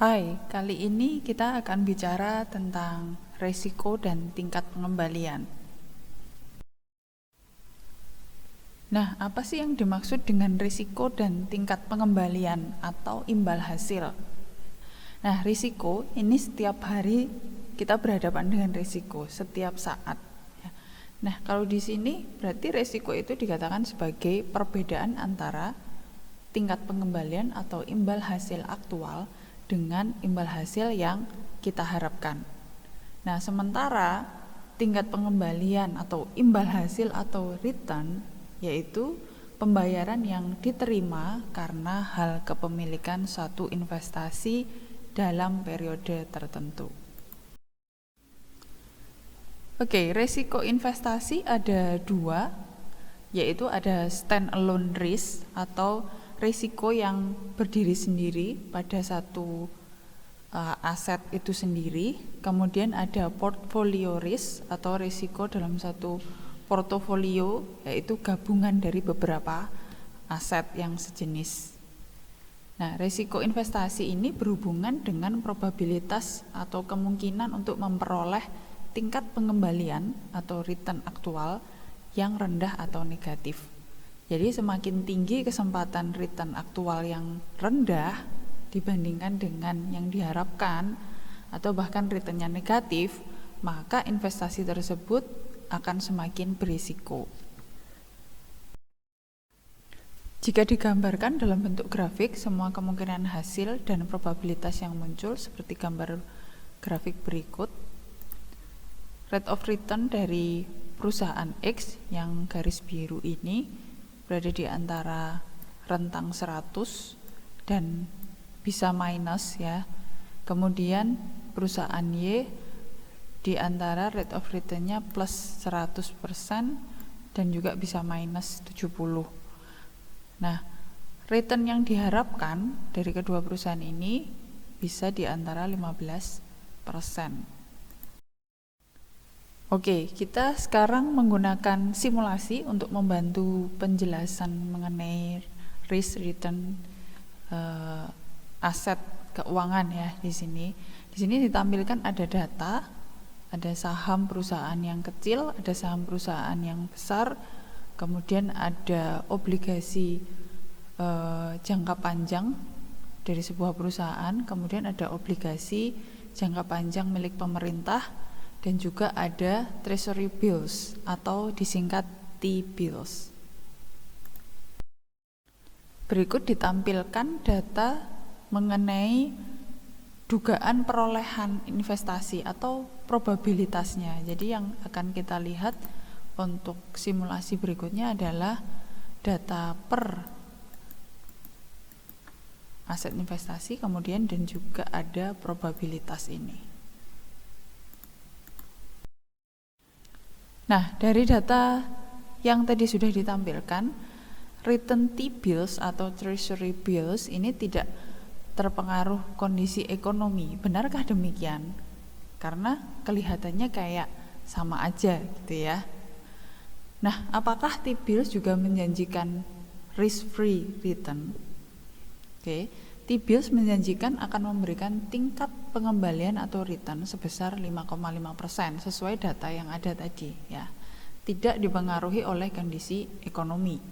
Hai, kali ini kita akan bicara tentang resiko dan tingkat pengembalian. Nah, apa sih yang dimaksud dengan risiko dan tingkat pengembalian atau imbal hasil? Nah, risiko ini setiap hari kita berhadapan dengan risiko setiap saat. Nah, kalau di sini berarti risiko itu dikatakan sebagai perbedaan antara tingkat pengembalian atau imbal hasil aktual dengan imbal hasil yang kita harapkan. Nah, sementara tingkat pengembalian atau imbal hasil atau return yaitu pembayaran yang diterima karena hal kepemilikan suatu investasi dalam periode tertentu. Oke, resiko investasi ada dua, yaitu ada stand-alone risk atau risiko yang berdiri sendiri pada satu aset itu sendiri. Kemudian ada portfolio risk atau risiko dalam satu portofolio, yaitu gabungan dari beberapa aset yang sejenis. Nah, risiko investasi ini berhubungan dengan probabilitas atau kemungkinan untuk memperoleh tingkat pengembalian atau return aktual yang rendah atau negatif. Jadi semakin tinggi kesempatan return aktual yang rendah dibandingkan dengan yang diharapkan atau bahkan returnnya negatif, maka investasi tersebut akan semakin berisiko. Jika digambarkan dalam bentuk grafik, semua kemungkinan hasil dan probabilitas yang muncul seperti gambar grafik berikut. Rate of return dari perusahaan X yang garis biru ini berada di antara rentang 100 dan bisa minus ya. Kemudian perusahaan Y di antara rate of return-nya plus 100% dan juga bisa minus 70. Nah, return yang diharapkan dari kedua perusahaan ini bisa di antara 15%. Oke, kita sekarang menggunakan simulasi untuk membantu penjelasan mengenai risk return aset keuangan ya di sini. Di sini ditampilkan ada data, ada saham perusahaan yang kecil, ada saham perusahaan yang besar, kemudian ada obligasi jangka panjang dari sebuah perusahaan, kemudian ada obligasi jangka panjang milik pemerintah, dan juga ada treasury bills atau disingkat T-bills. Berikut ditampilkan data mengenai dugaan perolehan investasi atau probabilitasnya. Jadi yang akan kita lihat untuk simulasi berikutnya adalah data per aset investasi, kemudian dan juga ada probabilitas ini. Nah, dari data yang tadi sudah ditampilkan, return T-bills atau treasury bills ini tidak terpengaruh kondisi ekonomi. Benarkah demikian? Karena kelihatannya kayak sama aja gitu ya. Nah, apakah T-bills juga menjanjikan risk-free return? Oke, T-bills menjanjikan akan memberikan tingkat pengembalian atau return sebesar 5,5% sesuai data yang ada tadi ya. Tidak dipengaruhi oleh kondisi ekonomi.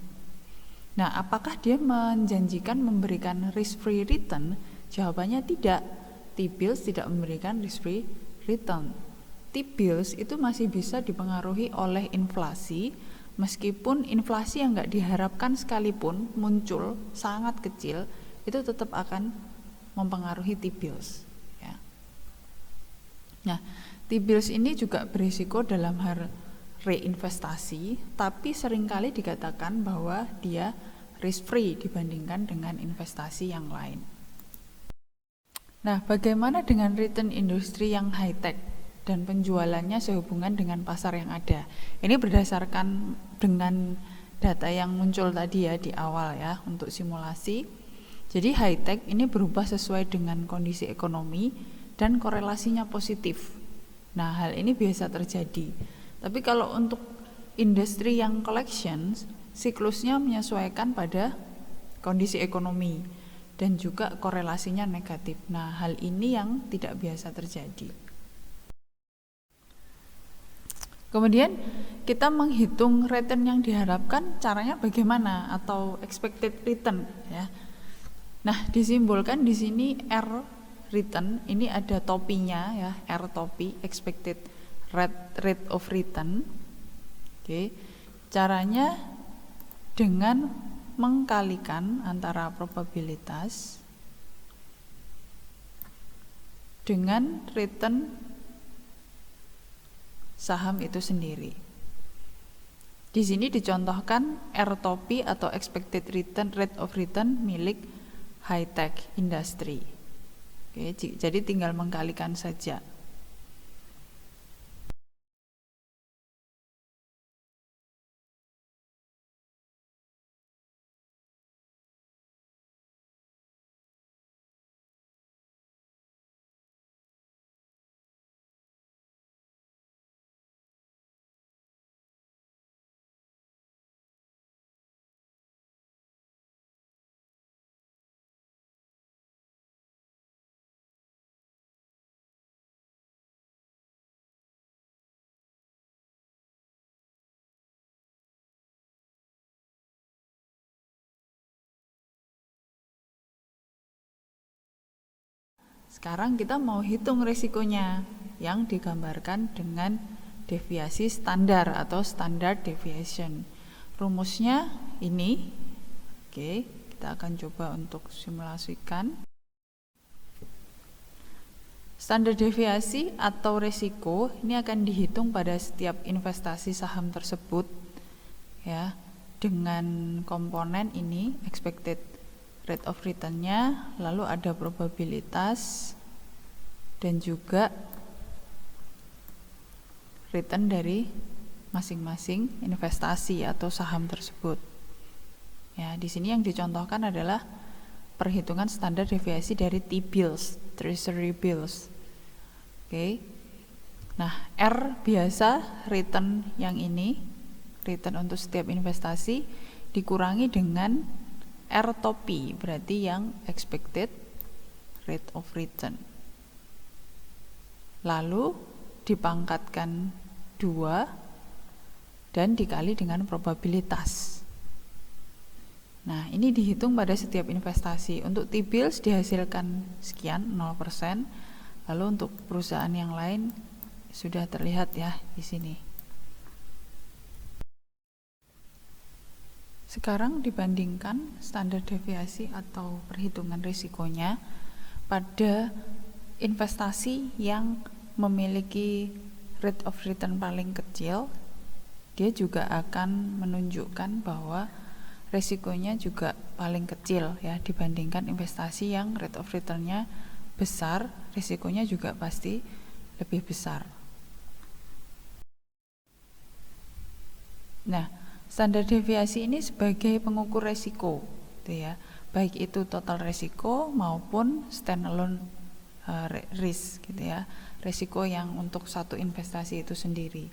Nah, apakah dia menjanjikan memberikan risk-free return? Jawabannya tidak. T-bills tidak memberikan risk-free return. T-bills itu masih bisa dipengaruhi oleh inflasi, meskipun inflasi yang nggak diharapkan sekalipun muncul sangat kecil, itu tetap akan mempengaruhi T-bills ya. Nah, T-bills ini juga berisiko dalam hal reinvestasi, tapi seringkali dikatakan bahwa dia risk free dibandingkan dengan investasi yang lain. Nah, bagaimana dengan return industri yang high tech dan penjualannya sehubungan dengan pasar yang ada? Ini berdasarkan dengan data yang muncul tadi ya di awal ya untuk simulasi. Jadi high tech ini berubah sesuai dengan kondisi ekonomi dan korelasinya positif. Nah, hal ini biasa terjadi. Tapi kalau untuk industri yang collections, siklusnya menyesuaikan pada kondisi ekonomi. dan juga korelasinya negatif. Nah, hal ini yang tidak biasa terjadi. Kemudian kita menghitung return yang diharapkan, caranya bagaimana, atau expected return ya. Nah, disimbolkan di sini R return, ini ada topinya ya, R topi, expected rate of return. Oke. Caranya dengan mengkalikan antara probabilitas dengan return saham itu sendiri. Di sini dicontohkan R topi atau expected return rate of return milik high tech industry. Oke, jadi tinggal mengkalikan saja. Sekarang kita mau hitung risikonya yang digambarkan dengan deviasi standar atau standard deviation. Rumusnya ini. Oke, kita akan coba untuk simulasikan. Standar deviasi atau risiko ini akan dihitung pada setiap investasi saham tersebut ya, dengan komponen ini expected rate of return-nya, lalu ada probabilitas dan juga return dari masing-masing investasi atau saham tersebut. Ya, di sini yang dicontohkan adalah perhitungan standar deviasi dari T-bills, treasury bills. Oke. Nah, R biasa return yang ini, return untuk setiap investasi dikurangi dengan R topi, berarti yang expected rate of return. Lalu dipangkatkan 2 dan dikali dengan probabilitas. Nah, ini dihitung pada setiap investasi. Untuk T-bills dihasilkan sekian, 0%. Lalu untuk perusahaan yang lain sudah terlihat ya di sini. Sekarang dibandingkan standar deviasi atau perhitungan risikonya pada investasi yang memiliki rate of return paling kecil, dia juga akan menunjukkan bahwa risikonya juga paling kecil ya, dibandingkan investasi yang rate of return-nya besar, risikonya juga pasti lebih besar. Nah, standar deviasi ini sebagai pengukur resiko, gitu ya, baik itu total resiko maupun standalone risk, gitu ya, resiko yang untuk satu investasi itu sendiri.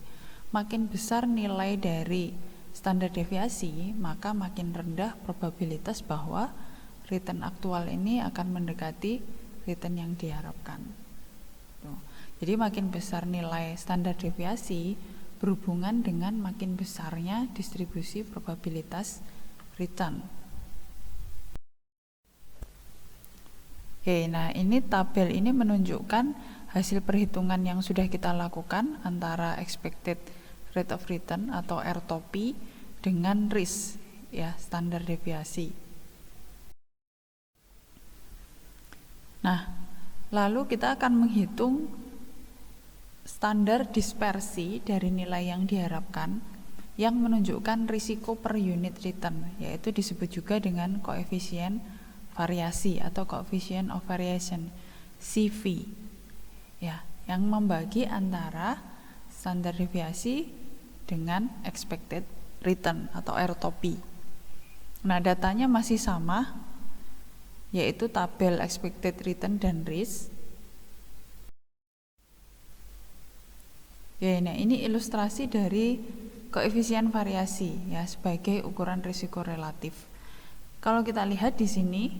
Makin besar nilai dari standar deviasi, maka makin rendah probabilitas bahwa return aktual ini akan mendekati return yang diharapkan. Jadi makin besar nilai standar deviasi berhubungan dengan makin besarnya distribusi probabilitas return. Oke, nah ini tabel ini menunjukkan hasil perhitungan yang sudah kita lakukan antara expected rate of return atau R topi dengan risk ya, standar deviasi. Nah, lalu kita akan menghitung standar dispersi dari nilai yang diharapkan yang menunjukkan risiko per unit return, yaitu disebut juga dengan koefisien variasi atau coefficient of variation, CV ya, yang membagi antara standar deviasi dengan expected return atau R topi. Nah, datanya masih sama, yaitu tabel expected return dan risk. Ya, nah ini ilustrasi dari koefisien variasi ya sebagai ukuran risiko relatif. Kalau kita lihat di sini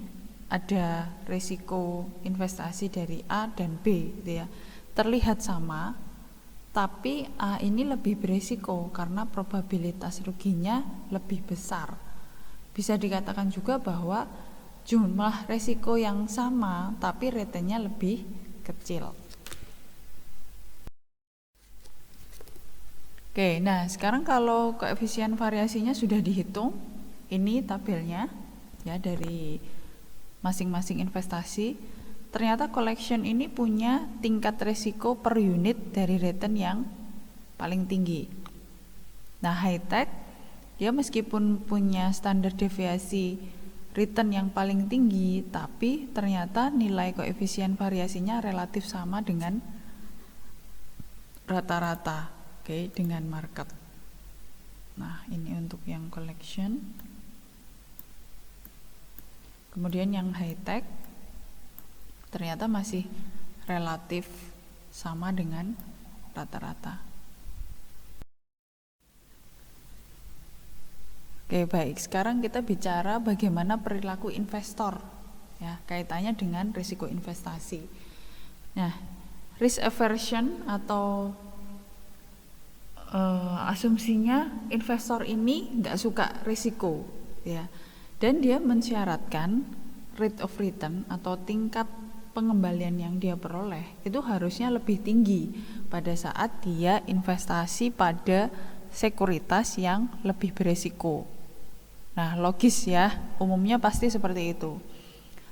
ada risiko investasi dari A dan B gitu ya, terlihat sama, tapi A ini lebih berisiko karena probabilitas ruginya lebih besar. Bisa dikatakan juga bahwa jumlah risiko yang sama tapi returnnya lebih kecil. Oke, nah sekarang kalau koefisien variasinya sudah dihitung, ini tabelnya ya dari masing-masing investasi. Ternyata collection ini punya tingkat risiko per unit dari return yang paling tinggi. Nah, high tech dia meskipun punya standar deviasi return yang paling tinggi, tapi ternyata nilai koefisien variasinya relatif sama dengan rata-rata, oke, dengan market. Nah, ini untuk yang collection. Kemudian yang high tech ternyata masih relatif sama dengan rata-rata. Oke, baik. Sekarang kita bicara bagaimana perilaku investor, ya, kaitannya dengan risiko investasi. Nah, risk aversion atau asumsinya investor ini nggak suka risiko, ya. Dan dia mensyaratkan rate of return atau tingkat pengembalian yang dia peroleh itu harusnya lebih tinggi pada saat dia investasi pada sekuritas yang lebih beresiko. Nah, logis ya, umumnya pasti seperti itu.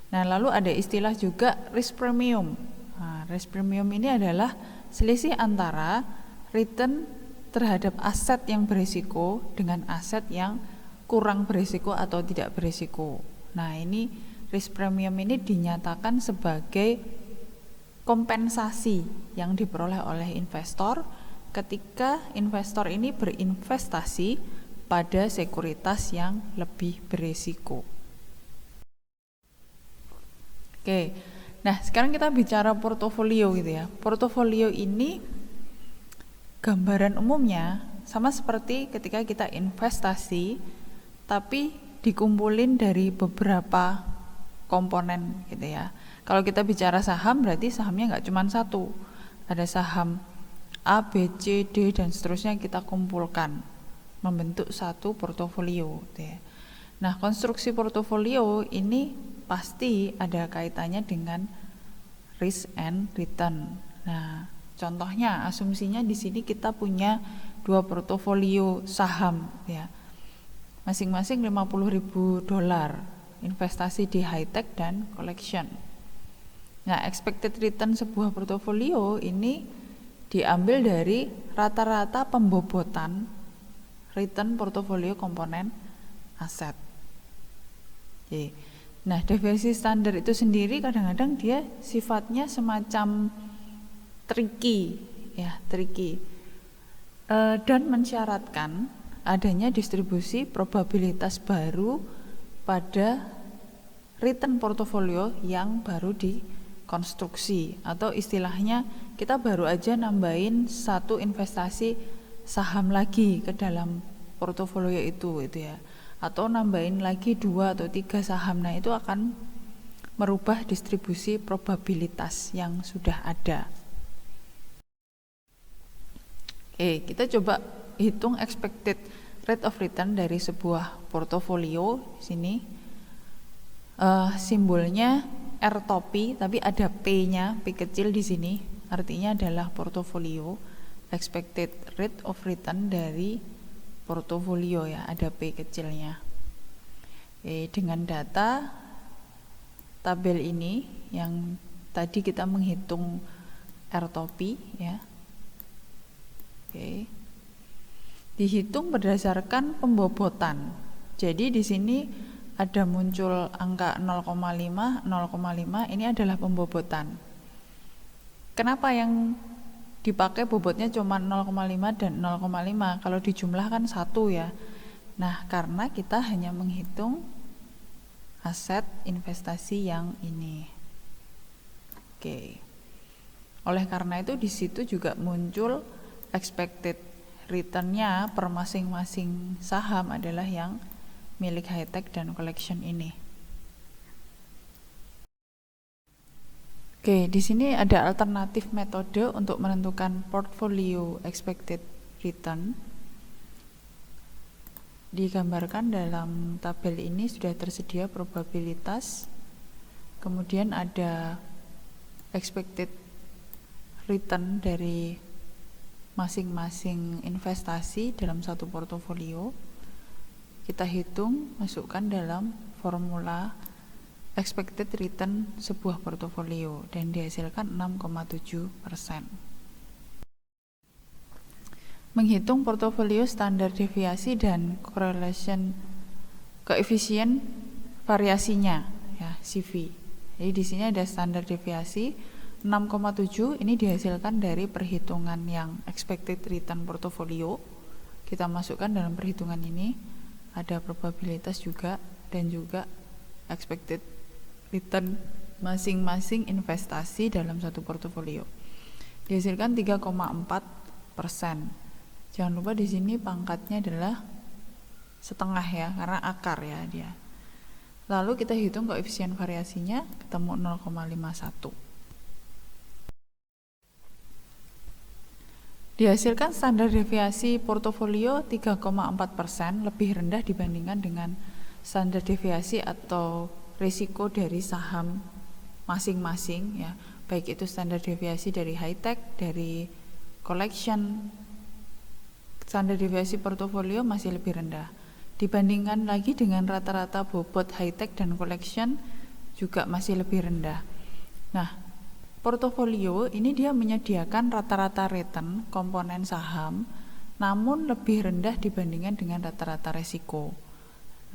Nah, lalu ada istilah juga risk premium. Nah, risk premium ini adalah selisih antara return terhadap aset yang berisiko dengan aset yang kurang berisiko atau tidak berisiko. Nah, ini risk premium ini dinyatakan sebagai kompensasi yang diperoleh oleh investor ketika investor ini berinvestasi pada sekuritas yang lebih berisiko. Oke, nah sekarang kita bicara portofolio gitu ya. Portofolio ini gambaran umumnya sama seperti ketika kita investasi tapi dikumpulin dari beberapa komponen gitu ya. Kalau kita bicara saham berarti sahamnya nggak cuma satu, ada saham A, B, C, D dan seterusnya kita kumpulkan membentuk satu portofolio gitu ya. Nah, konstruksi portofolio ini pasti ada kaitannya dengan risk and return. Nah, contohnya asumsinya di sini kita punya 2 portofolio saham ya. Masing-masing $50.000 investasi di high tech dan collection. Nah, expected return sebuah portofolio ini diambil dari rata-rata pembobotan return portofolio komponen aset. Oke. Nah, deviasi standar itu sendiri kadang-kadang dia sifatnya semacam tricky ya, tricky. Dan mensyaratkan adanya distribusi probabilitas baru pada return portofolio yang baru dikonstruksi, atau istilahnya kita baru aja nambahin satu investasi saham lagi ke dalam portofolio itu ya, atau nambahin lagi 2 atau 3 saham. Nah, itu akan merubah distribusi probabilitas yang sudah ada. Oke, kita coba hitung expected rate of return dari sebuah portofolio. Sini simbolnya R topi tapi ada P-nya, P kecil di sini. Artinya adalah portofolio, expected rate of return dari portofolio ya, ada P kecilnya. Oke, dengan data tabel ini yang tadi kita menghitung R topi ya. Oke. Dihitung berdasarkan pembobotan. Jadi di sini ada muncul angka 0,5, 0,5 ini adalah pembobotan. Kenapa yang dipakai bobotnya cuma 0,5 dan 0,5? Kalau dijumlahkan 1 ya. Nah, karena kita hanya menghitung aset investasi yang ini. Oke. Oleh karena itu di situ juga muncul expected return-nya per masing-masing saham adalah yang milik high tech dan collection ini. Oke, di sini ada alternatif metode untuk menentukan portfolio expected return. Digambarkan dalam tabel ini sudah tersedia probabilitas, kemudian ada expected return dari masing-masing investasi dalam satu portofolio. Kita hitung, masukkan dalam formula expected return sebuah portofolio dan dihasilkan 6,7%. Menghitung portofolio standar deviasi dan correlation koefisien variasinya, ya, CV. Jadi di sini ada standar deviasi 6,7, ini dihasilkan dari perhitungan yang expected return portofolio. Kita masukkan dalam perhitungan ini, ada probabilitas juga dan juga expected return masing-masing investasi dalam satu portofolio. Dihasilkan 3,4%. Jangan lupa di sini pangkatnya adalah setengah ya, karena akar ya dia. Lalu kita hitung koefisien variasinya, ketemu 0,51. Dihasilkan standar deviasi portofolio 3,4%, lebih rendah dibandingkan dengan standar deviasi atau risiko dari saham masing-masing ya, baik itu standar deviasi dari high tech, dari collection. Standar deviasi portofolio masih lebih rendah dibandingkan lagi dengan rata-rata bobot high tech dan collection juga masih lebih rendah. Nah, portofolio ini dia menyediakan rata-rata return komponen saham namun lebih rendah dibandingkan dengan rata-rata resiko.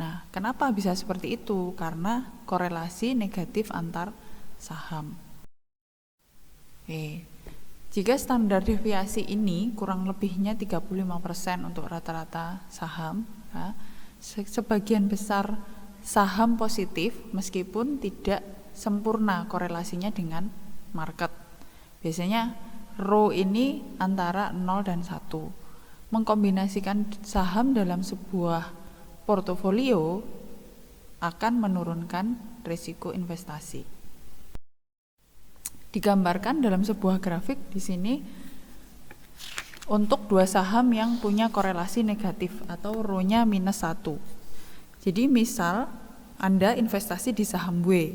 Nah, kenapa bisa seperti itu? Karena korelasi negatif antar saham. Oke. Jika standar deviasi ini kurang lebihnya 35% untuk rata-rata saham, ya, sebagian besar saham positif meskipun tidak sempurna korelasinya dengan market. Biasanya row ini antara 0 dan 1. Mengkombinasikan saham dalam sebuah portofolio akan menurunkan risiko investasi. Digambarkan dalam sebuah grafik di sini untuk dua saham yang punya korelasi negatif atau row-nya -1. Jadi misal Anda investasi di saham W.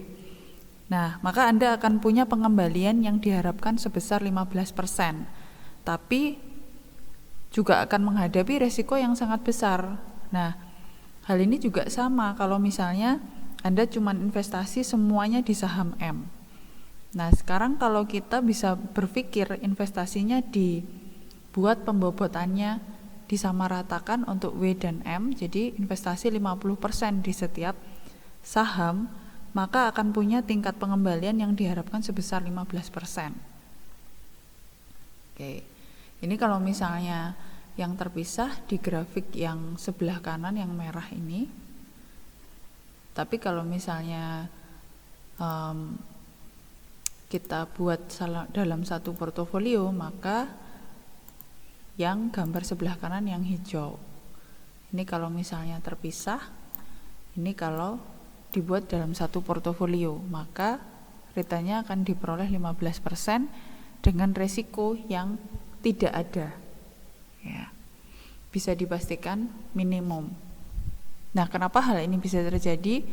Nah, maka Anda akan punya pengembalian yang diharapkan sebesar 15%. Tapi juga akan menghadapi risiko yang sangat besar. Nah, hal ini juga sama kalau misalnya Anda cuma investasi semuanya di saham M. Nah, sekarang kalau kita bisa berpikir investasinya dibuat pembobotannya disamaratakan untuk W dan M, jadi investasi 50% di setiap saham, maka akan punya tingkat pengembalian yang diharapkan sebesar 15%. Oke. Ini kalau misalnya yang terpisah di grafik yang sebelah kanan yang merah ini. Tapi kalau misalnya kita buat dalam satu portofolio, maka yang gambar sebelah kanan yang hijau. Ini kalau misalnya terpisah, ini kalau dibuat dalam satu portofolio, maka returnnya akan diperoleh 15% dengan resiko yang tidak ada. Ya, bisa dipastikan minimum. Nah, kenapa hal ini bisa terjadi?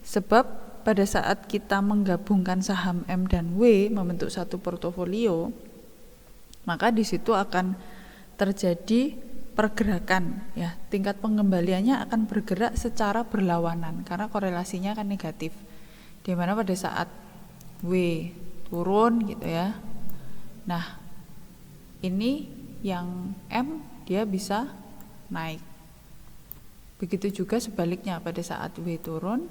Sebab pada saat kita menggabungkan saham M dan W membentuk satu portofolio, maka di situ akan terjadi pergerakan, ya, tingkat pengembaliannya akan bergerak secara berlawanan karena korelasinya kan negatif. Di mana pada saat W turun gitu ya. Nah, ini yang M dia bisa naik. Begitu juga sebaliknya pada saat W turun,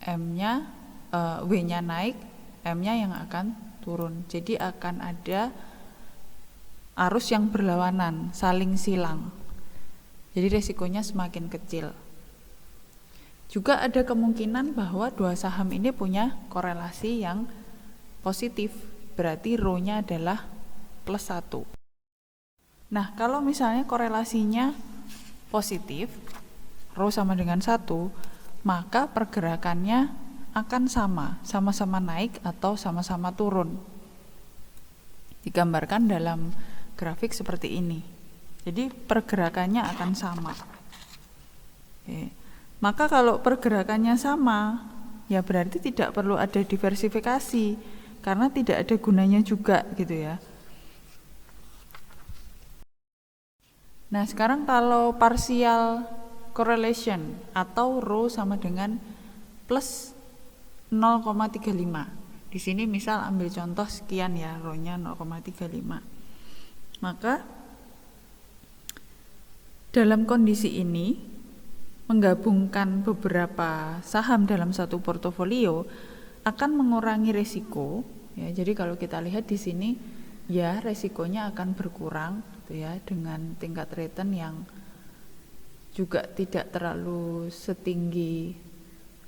W-nya naik, M-nya yang akan turun. Jadi akan ada arus yang berlawanan, saling silang. Jadi resikonya semakin kecil. Juga ada kemungkinan bahwa dua saham ini punya korelasi yang positif, berarti row-nya adalah +1. Nah, kalau misalnya korelasinya positif, row sama dengan 1, maka pergerakannya akan sama-sama naik atau sama-sama turun. Digambarkan dalam grafik seperti ini. Jadi pergerakannya akan sama. Oke. Maka kalau pergerakannya sama, ya berarti tidak perlu ada diversifikasi karena tidak ada gunanya juga gitu ya. Nah, sekarang kalau partial correlation atau rho sama dengan plus 0,35. Di sini misal ambil contoh sekian ya, rho-nya 0,35. Maka dalam kondisi ini menggabungkan beberapa saham dalam satu portofolio akan mengurangi risiko ya. Jadi kalau kita lihat di sini ya risikonya akan berkurang gitu ya, dengan tingkat return yang juga tidak terlalu setinggi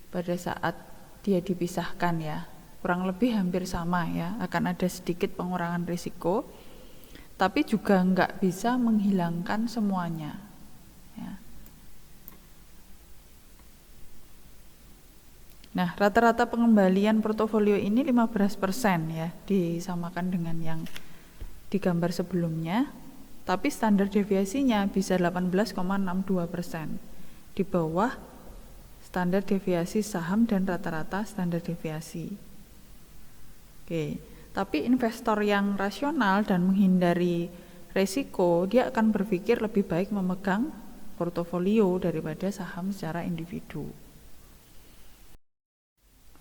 pada saat dia dipisahkan ya. Kurang lebih hampir sama ya, akan ada sedikit pengurangan risiko, tapi juga nggak bisa menghilangkan semuanya ya. Nah, rata-rata pengembalian portofolio ini 15% ya, disamakan dengan yang digambar sebelumnya, tapi standar deviasinya bisa 18,62%, di bawah standar deviasi saham dan rata-rata standar deviasi. Oke, tapi investor yang rasional dan menghindari resiko, dia akan berpikir lebih baik memegang portofolio daripada saham secara individu.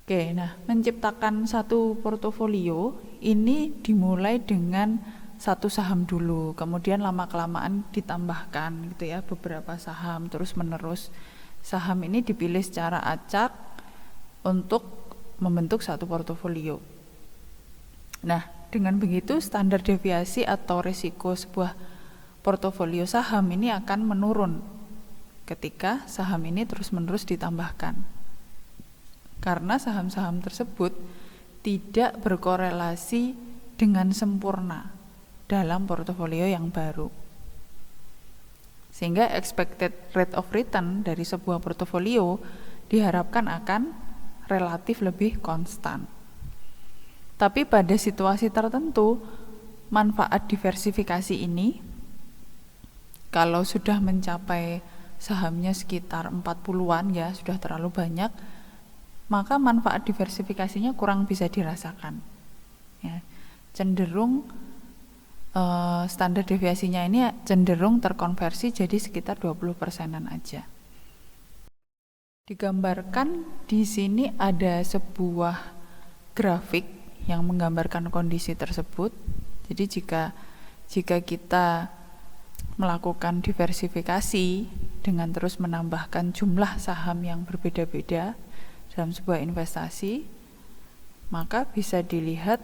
Oke, nah menciptakan satu portofolio ini dimulai dengan satu saham dulu, kemudian lama-kelamaan ditambahkan gitu ya, beberapa saham terus menerus. Saham ini dipilih secara acak untuk membentuk satu portofolio. Nah, dengan begitu standar deviasi atau risiko sebuah portofolio saham ini akan menurun ketika saham ini terus-menerus ditambahkan. Karena saham-saham tersebut tidak berkorelasi dengan sempurna dalam portofolio yang baru. Sehingga expected rate of return dari sebuah portofolio diharapkan akan relatif lebih konstan. Tapi pada situasi tertentu, manfaat diversifikasi ini kalau sudah mencapai sahamnya sekitar 40-an ya, sudah terlalu banyak, maka manfaat diversifikasinya kurang bisa dirasakan ya. Cenderung standar deviasinya ini cenderung terkonversi jadi sekitar 20%-an aja. Digambarkan di sini ada sebuah grafik yang menggambarkan kondisi tersebut. Jadi jika kita melakukan diversifikasi dengan terus menambahkan jumlah saham yang berbeda-beda dalam sebuah investasi, maka bisa dilihat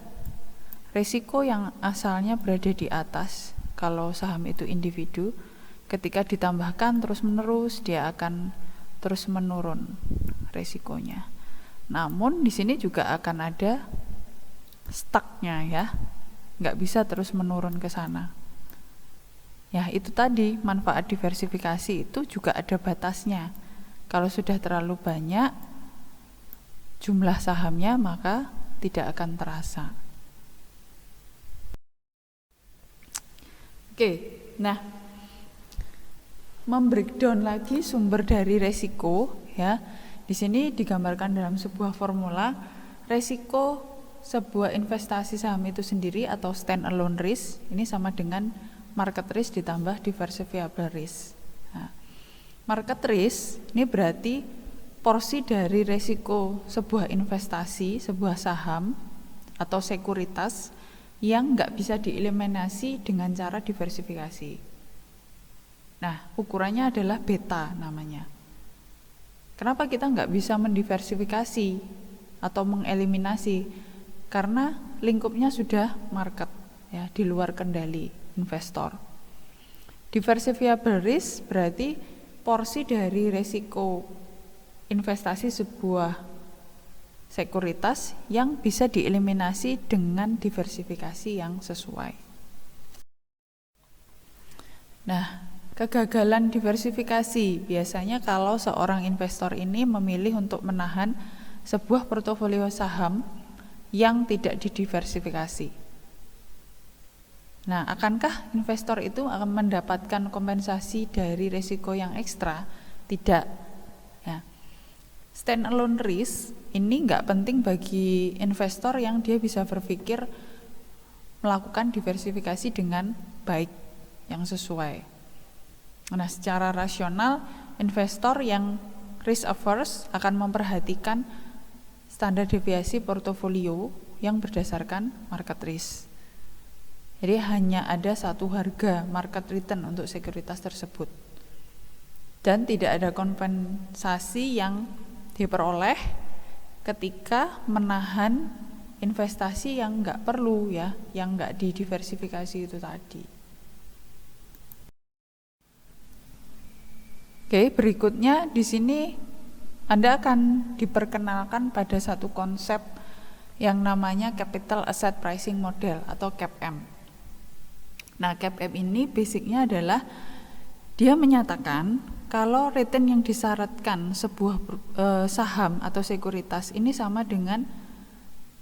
risiko yang asalnya berada di atas kalau saham itu individu, ketika ditambahkan terus-menerus dia akan terus menurun risikonya. Namun di sini juga akan ada stucknya ya, nggak bisa terus menurun ke sana. Ya itu tadi, manfaat diversifikasi itu juga ada batasnya. Kalau sudah terlalu banyak jumlah sahamnya, maka tidak akan terasa. Oke, nah membreakdown lagi sumber dari resiko ya. Di sini digambarkan dalam sebuah formula resiko sebuah investasi saham itu sendiri atau stand alone risk ini sama dengan market risk ditambah diversifiable risk. Nah, market risk ini berarti porsi dari resiko sebuah investasi, sebuah saham atau sekuritas yang nggak bisa dieliminasi dengan cara diversifikasi. Nah, ukurannya adalah beta namanya. Kenapa kita nggak bisa mendiversifikasi atau mengeliminasi? Karena lingkupnya sudah market ya, di luar kendali investor. Diversifiable risk berarti porsi dari resiko investasi sebuah sekuritas yang bisa dieliminasi dengan diversifikasi yang sesuai. Nah, kegagalan diversifikasi biasanya kalau seorang investor ini memilih untuk menahan sebuah portofolio saham yang tidak didiversifikasi. Nah, akankah investor itu akan mendapatkan kompensasi dari risiko yang ekstra? Tidak. Ya. Stand alone risk ini nggak penting bagi investor yang dia bisa berpikir melakukan diversifikasi dengan baik, yang sesuai. Nah, secara rasional, investor yang risk averse akan memperhatikan standar deviasi portofolio yang berdasarkan market risk. Jadi hanya ada satu harga market return untuk sekuritas tersebut. Dan tidak ada kompensasi yang diperoleh ketika menahan investasi yang nggak perlu ya, yang nggak didiversifikasi itu tadi. Oke, berikutnya di sini Anda akan diperkenalkan pada satu konsep yang namanya Capital Asset Pricing Model atau CAPM. Nah, CAPM ini basicnya adalah dia menyatakan kalau return yang disyaratkan sebuah saham atau sekuritas ini sama dengan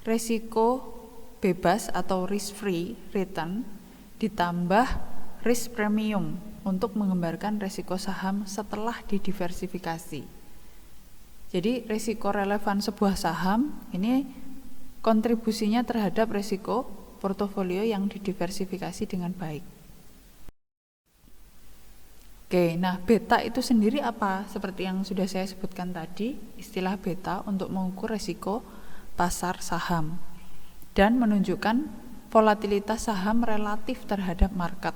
risiko bebas atau risk free return ditambah risk premium untuk menggambarkan risiko saham setelah didiversifikasi. Jadi risiko relevan sebuah saham ini kontribusinya terhadap risiko portofolio yang didiversifikasi dengan baik. Oke, nah beta itu sendiri apa? Seperti yang sudah saya sebutkan tadi, istilah beta untuk mengukur risiko pasar saham dan menunjukkan volatilitas saham relatif terhadap market.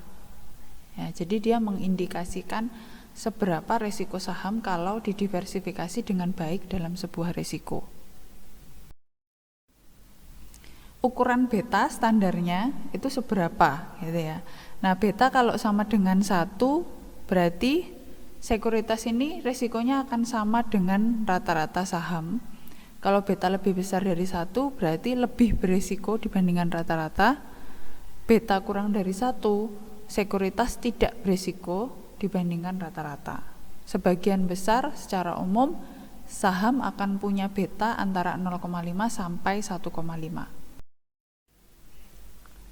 Ya, jadi dia mengindikasikan seberapa risiko saham kalau didiversifikasi dengan baik dalam sebuah risiko. Ukuran beta standarnya itu seberapa gitu ya. Nah, beta kalau sama dengan 1 berarti sekuritas ini risikonya akan sama dengan rata-rata saham. Kalau beta lebih besar dari 1 berarti lebih berisiko dibandingkan rata-rata. Beta kurang dari 1 sekuritas tidak berisiko dibandingkan rata-rata. Sebagian besar secara umum saham akan punya beta antara 0,5 sampai 1,5.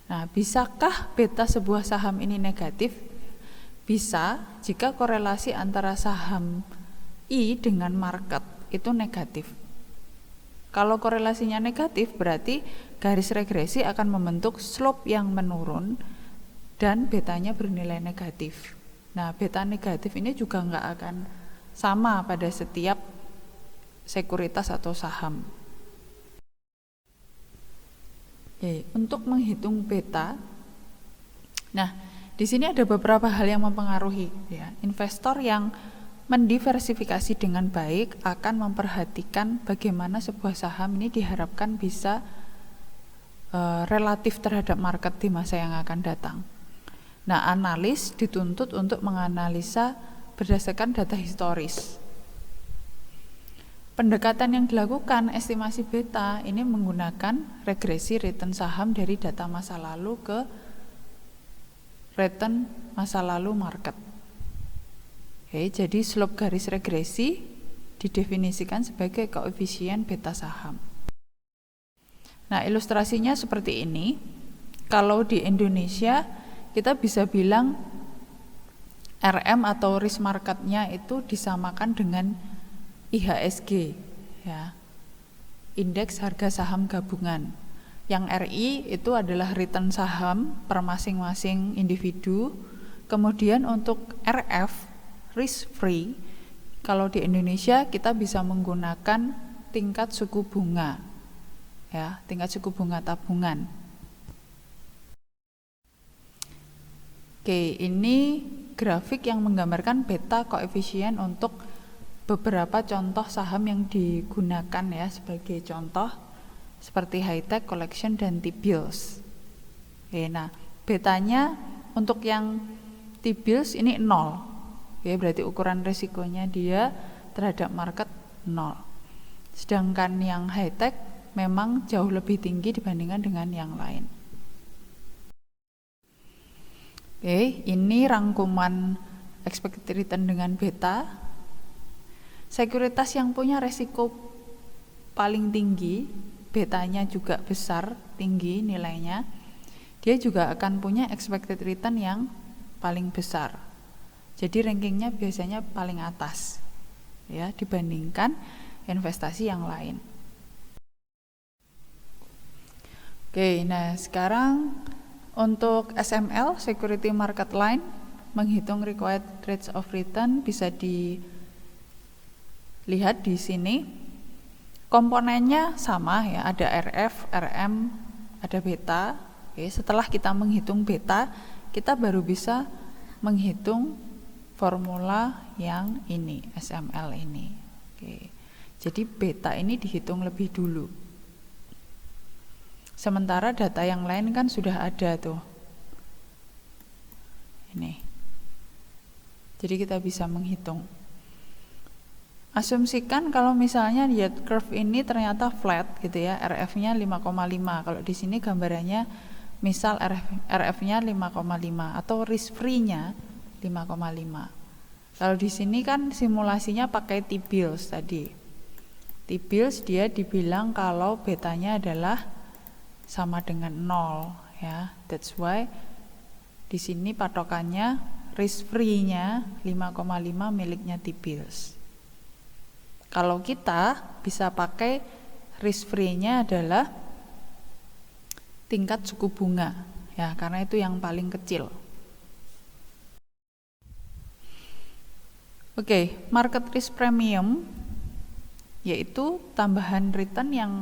Nah, bisakah beta sebuah saham ini negatif? Bisa jika korelasi antara saham I dengan market itu negatif. Kalau korelasinya negatif berarti garis regresi akan membentuk slope yang menurun dan betanya bernilai negatif. Nah, beta negatif ini juga nggak akan sama pada setiap sekuritas atau saham. Oke, untuk menghitung beta, nah di sini ada beberapa hal yang mempengaruhi. Ya. Investor yang mendiversifikasi dengan baik akan memperhatikan bagaimana sebuah saham ini diharapkan bisa relatif terhadap market di masa yang akan datang. Nah, analis dituntut untuk menganalisa berdasarkan data historis. Pendekatan yang dilakukan estimasi beta ini menggunakan regresi return saham dari data masa lalu ke return masa lalu market. Oke, jadi slope garis regresi didefinisikan sebagai koefisien beta saham. Nah, ilustrasinya seperti ini. Kalau di Indonesia kita bisa bilang RM atau risk marketnya itu disamakan dengan IHSG, ya, indeks harga saham gabungan. Yang RI itu adalah return saham per masing-masing individu. Kemudian untuk RF, risk free, kalau di Indonesia kita bisa menggunakan tingkat suku bunga, ya, tingkat suku bunga tabungan. Oke, ini grafik yang menggambarkan beta koefisien untuk beberapa contoh saham yang digunakan ya sebagai contoh seperti High-Tech, Collection, dan T-Bills. Oke, nah betanya untuk yang T-Bills ini 0. Oke, berarti ukuran risikonya dia terhadap market 0. Sedangkan yang High-Tech memang jauh lebih tinggi dibandingkan dengan yang lain. Oke, ini rangkuman expected return dengan beta. Sekuritas yang punya resiko paling tinggi, betanya juga besar, tinggi nilainya, dia juga akan punya expected return yang paling besar. Jadi rankingnya biasanya paling atas ya dibandingkan investasi yang lain. Oke, nah sekarang untuk SML, Security Market Line, menghitung required rates of return bisa dilihat di sini. Komponennya sama ya, ada RF, RM, ada beta. Oke, setelah kita menghitung beta, kita baru bisa menghitung formula yang ini, SML ini. Oke. Jadi beta ini dihitung lebih dulu. Sementara data yang lain kan sudah ada tuh. Ini. Jadi kita bisa menghitung. Asumsikan kalau misalnya yield curve ini ternyata flat gitu ya, RF-nya 5,5. Kalau di sini gambarannya misal RF-nya 5,5 atau risk free-nya 5,5. Kalau di sini kan simulasinya pakai T-bills tadi. T-bills dia dibilang kalau betanya adalah sama dengan 0 ya. That's why di sini patokannya risk free-nya 5,5 miliknya T-bills. Kalau kita bisa pakai risk free-nya adalah tingkat suku bunga ya, karena itu yang paling kecil. Oke, market risk premium yaitu tambahan return yang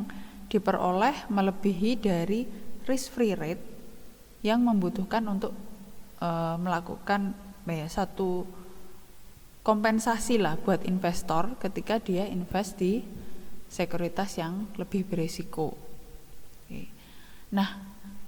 diperoleh melebihi dari risk free rate yang membutuhkan untuk melakukan satu kompensasi lah buat investor ketika dia invest di sekuritas yang lebih berisiko. Oke. Nah,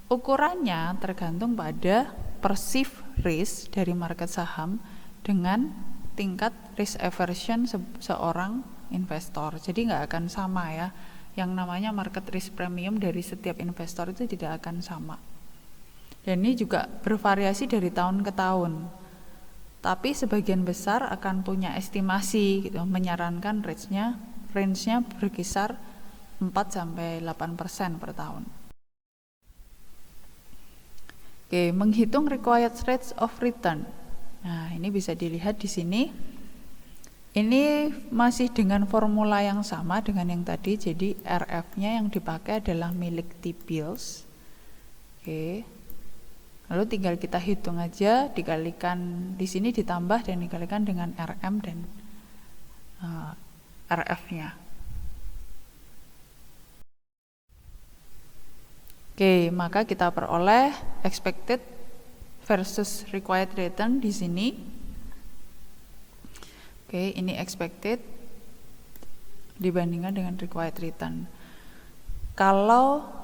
ukurannya tergantung pada perceived risk dari market saham dengan tingkat risk aversion seorang investor. Jadi nggak akan sama ya. Yang namanya market risk premium dari setiap investor itu tidak akan sama. Dan ini juga bervariasi dari tahun ke tahun. Tapi sebagian besar akan punya estimasi gitu, menyarankan range-nya berkisar 4-8% per tahun. Oke, menghitung required rates of return. Nah, ini bisa dilihat di sini. Ini masih dengan formula yang sama dengan yang tadi, jadi RF-nya yang dipakai adalah milik T-bills. Oke. Lalu tinggal kita hitung aja, dikalikan di sini ditambah dan dikalikan dengan RM dan RF-nya. Oke, maka kita peroleh expected versus required return di sini. Oke, ini expected dibandingkan dengan required return. Kalau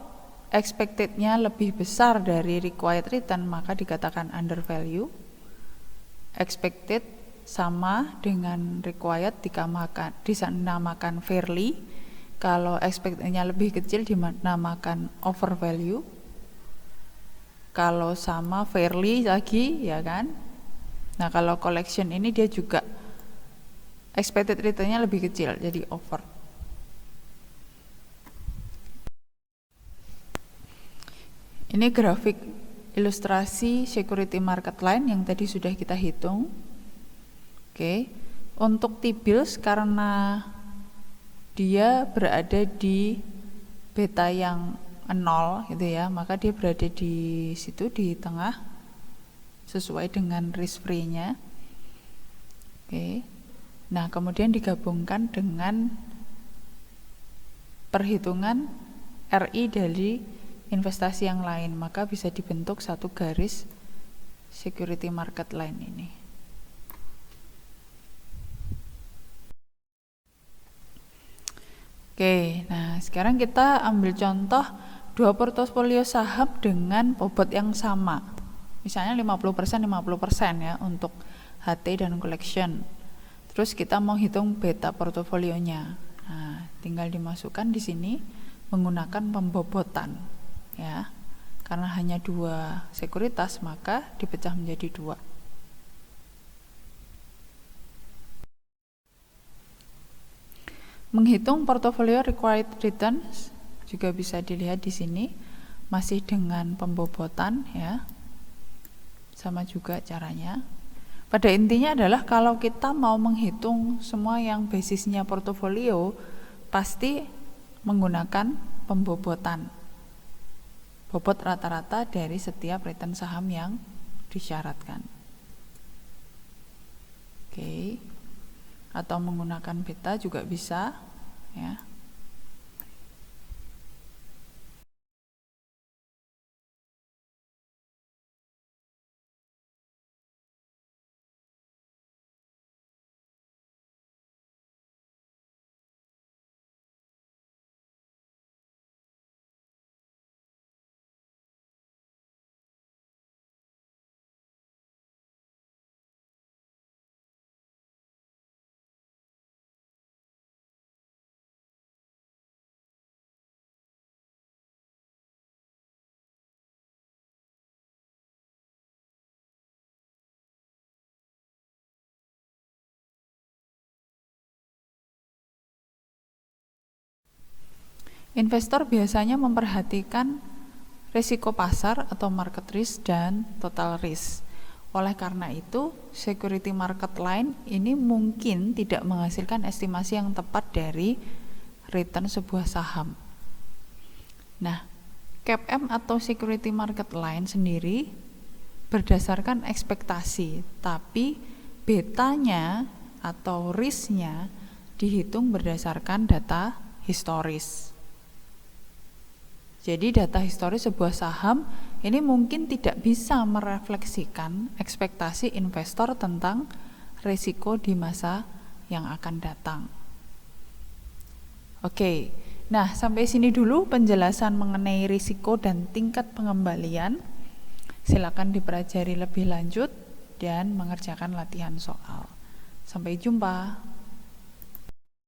expected-nya lebih besar dari required return, maka dikatakan under value. Expected sama dengan required dinamakan fairly. Kalau expected-nya lebih kecil dinamakan over value. Kalau sama fairly lagi, ya kan? Nah, kalau collection ini dia juga expected return-nya lebih kecil, jadi over. Ini grafik ilustrasi security market line yang tadi sudah kita hitung. Oke, untuk T-bills karena dia berada di beta yang 0 gitu ya, maka dia berada di situ di tengah sesuai dengan risk free-nya. Oke. Nah, kemudian digabungkan dengan perhitungan RI dari investasi yang lain, maka bisa dibentuk satu garis security market line ini. Oke, nah sekarang kita ambil contoh dua portofolio saham dengan bobot yang sama. Misalnya 50% 50% ya untuk HT dan collection. Terus kita mau hitung beta portofolionya. Nah, tinggal dimasukkan di sini menggunakan pembobotan ya. Karena hanya 2 sekuritas maka dipecah menjadi 2. Menghitung portfolio required returns juga bisa dilihat di sini, masih dengan pembobotan ya. Sama juga caranya. Pada intinya adalah kalau kita mau menghitung semua yang basisnya portofolio, pasti menggunakan pembobotan. Bobot rata-rata dari setiap return saham yang disyaratkan. Oke. Atau menggunakan beta juga bisa ya. Investor biasanya memperhatikan risiko pasar atau market risk dan total risk. Oleh karena itu, security market line ini mungkin tidak menghasilkan estimasi yang tepat dari return sebuah saham. Nah, CAPM atau security market line sendiri berdasarkan ekspektasi, tapi betanya atau risknya dihitung berdasarkan data historis. Jadi data historis sebuah saham ini mungkin tidak bisa merefleksikan ekspektasi investor tentang risiko di masa yang akan datang. Oke, nah sampai sini dulu penjelasan mengenai risiko dan tingkat pengembalian. Silakan dipelajari lebih lanjut dan mengerjakan latihan soal. Sampai jumpa.